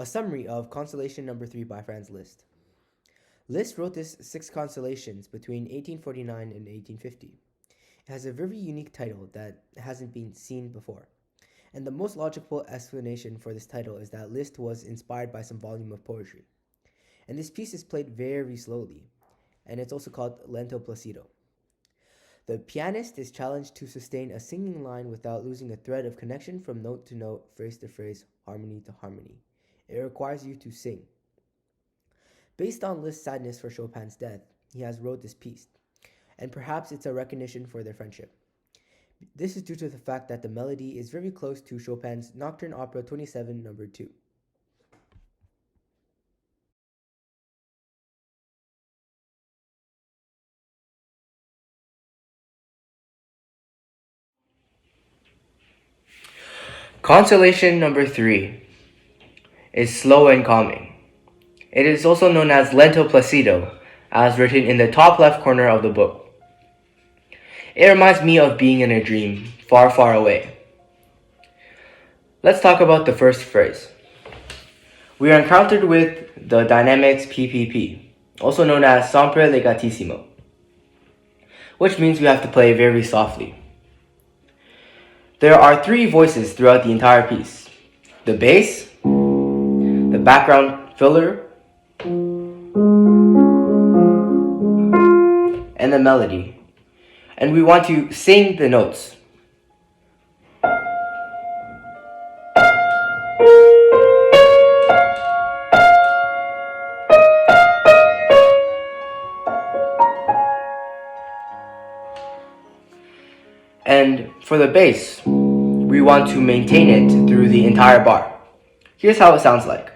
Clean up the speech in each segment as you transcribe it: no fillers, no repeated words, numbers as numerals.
A summary of Consolation No.3 by Franz Liszt. Liszt wrote this 6 consolations between 1849 and 1850. It has a very unique title that hasn't been seen before. And the most logical explanation for this title is that Liszt was inspired by some volume of poetry. And this piece is played very slowly, and it's also called Lento Placido. The pianist is challenged to sustain a singing line without losing a thread of connection from note to note, phrase to phrase, harmony to harmony. It requires you to sing. Based on Liszt's sadness for Chopin's death, he has wrote this piece, and perhaps it's a recognition for their friendship. This is due to the fact that the melody is very close to Chopin's Nocturne Opera 27 No. 2. Consolation No.3 is slow and calming. It is also known as Lento Placido, as written in the top left corner of the book. It reminds me of being in a dream, far, far away. Let's talk about the first phrase. We are encountered with the dynamics PPP, also known as sempre legatissimo, which means we have to play very softly. There are 3 voices throughout the entire piece: the bass, the background filler, and the melody. And we want to sing the notes. And for the bass, we want to maintain it through the entire bar. Here's how it sounds like.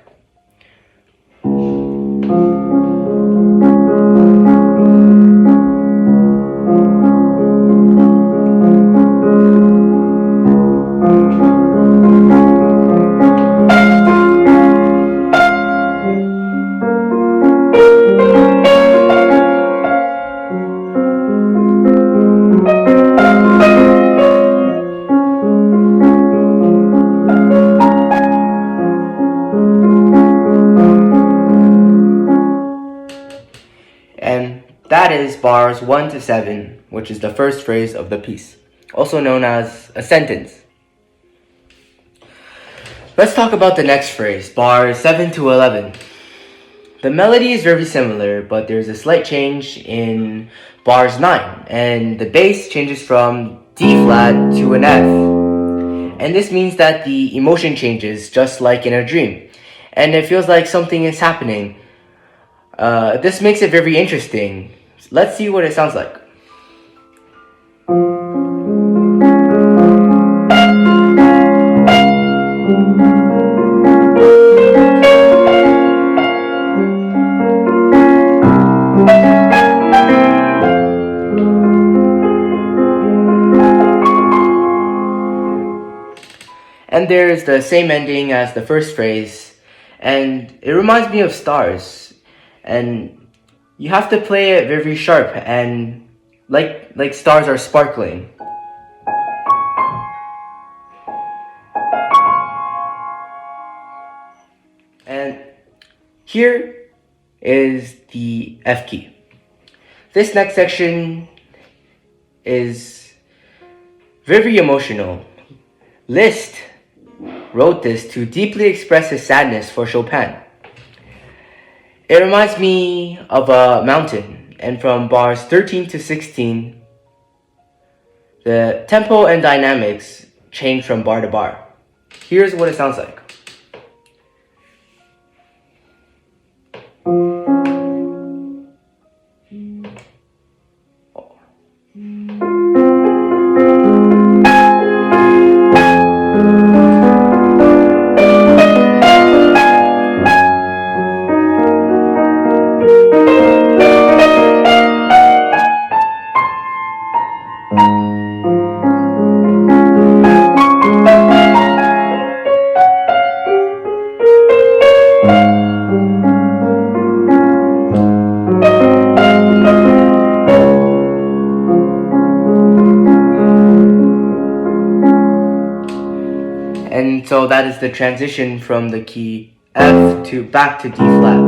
And that is bars 1 to 7, which is the first phrase of the piece, also known as a sentence. Let's talk about the next phrase, bars 7 to 11. The melody is very similar, but there's a slight change in bars 9, and the bass changes from D flat to an F. And this means that the emotion changes just like in a dream, and it feels like something is happening. This makes it very interesting. Let's see what it sounds like. And there's the same ending as the first phrase, and it reminds me of stars. And you have to play it very sharp and like stars are sparkling. And here is the F key. This next section is very emotional. Liszt wrote this to deeply express his sadness for Chopin. It reminds me of a mountain, and from bars 13 to 16, the tempo and dynamics change from bar to bar. Here's what it sounds like. And so that is the transition from the key F to back to D flat.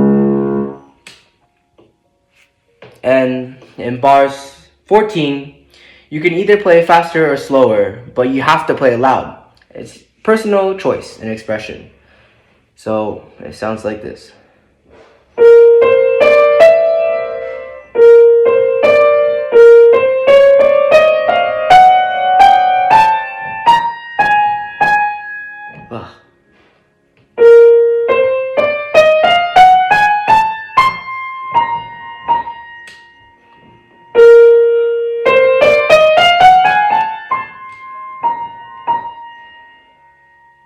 And in bars 14, you can either play faster or slower, but you have to play it loud. It's personal choice and expression. So it sounds like this. Ugh.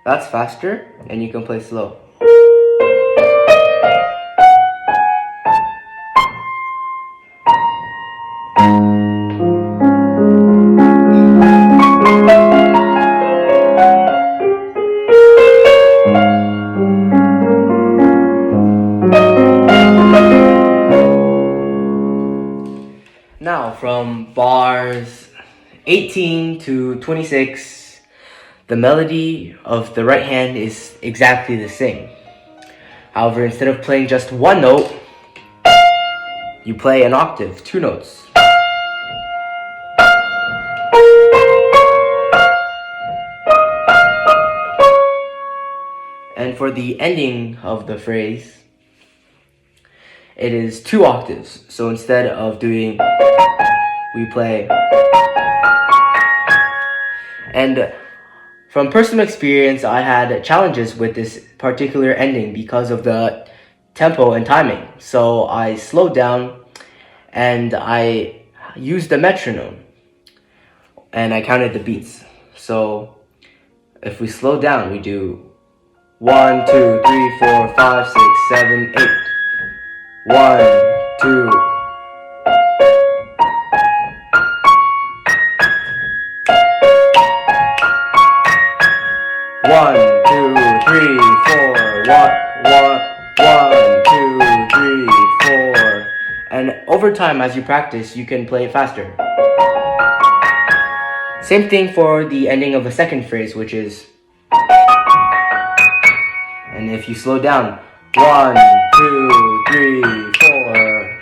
That's faster, and you can play slow. Now, from bars 18 to 26, the melody of the right hand is exactly the same. However, instead of playing just one note, you play an octave, 2 notes. And for the ending of the phrase, it is 2 octaves. So instead of doing, we play. And from personal experience, I had challenges with this particular ending because of the tempo and timing. So I slowed down and I used the metronome and I counted the beats. So if we slow down, we do 1, 2, 3, 4, 5, 6, 7, 8. 1, 2. One, two, three, four. 1, 2, 3, 4. And over time, as you practice, you can play it faster. Same thing for the ending of the second phrase, which is. And if you slow down, 1, 2, 3, 4.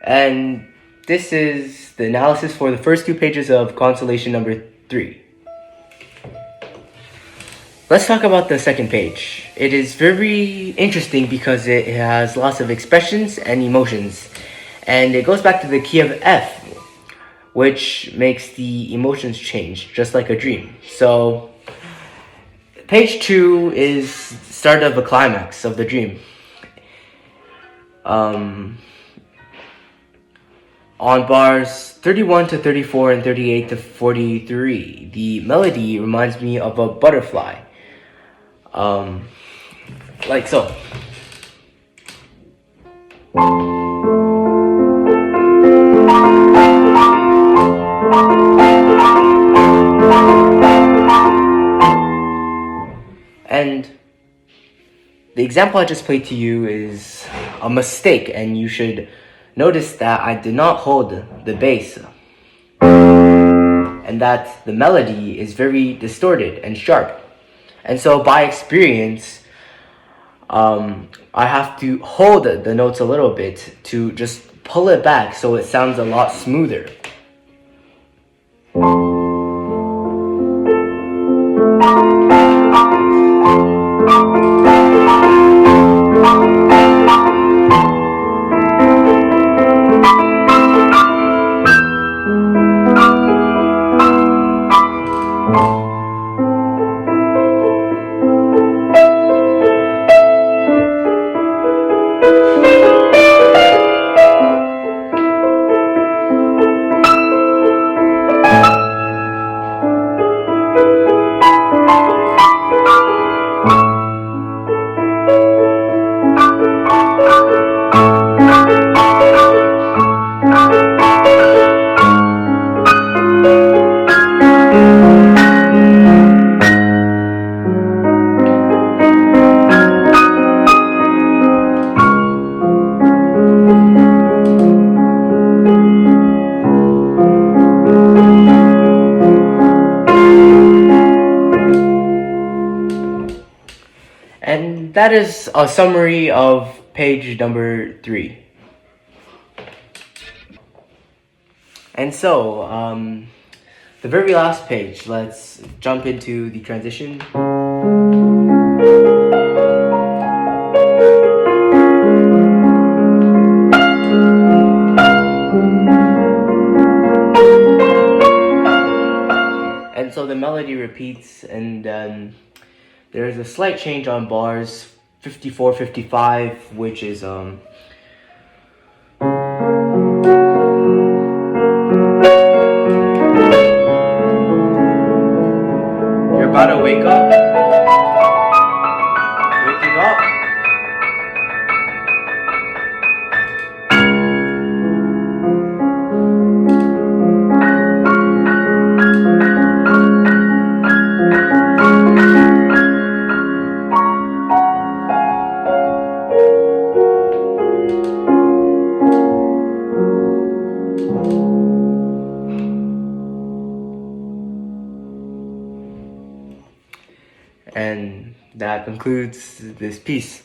And this is the analysis for the first 2 pages of Consolation No.3. Let's talk about the second page. It is very interesting because it has lots of expressions and emotions. And it goes back to the key of F, which makes the emotions change, just like a dream. So, page 2 is start of a climax of the dream. On bars 31 to 34 and 38 to 43, the melody reminds me of a butterfly. Like so. And the example I just played to you is a mistake, and you should notice that I did not hold the bass, and that the melody is very distorted and sharp. And so by experience, I have to hold the notes a little bit to just pull it back so it sounds a lot smoother. that is a summary of page number 3. And so, the very last page, let's jump into the transition. And so the melody repeats, and there's a slight change on bars 54, 55, which is you're about to wake up. Waking up. And that concludes this piece.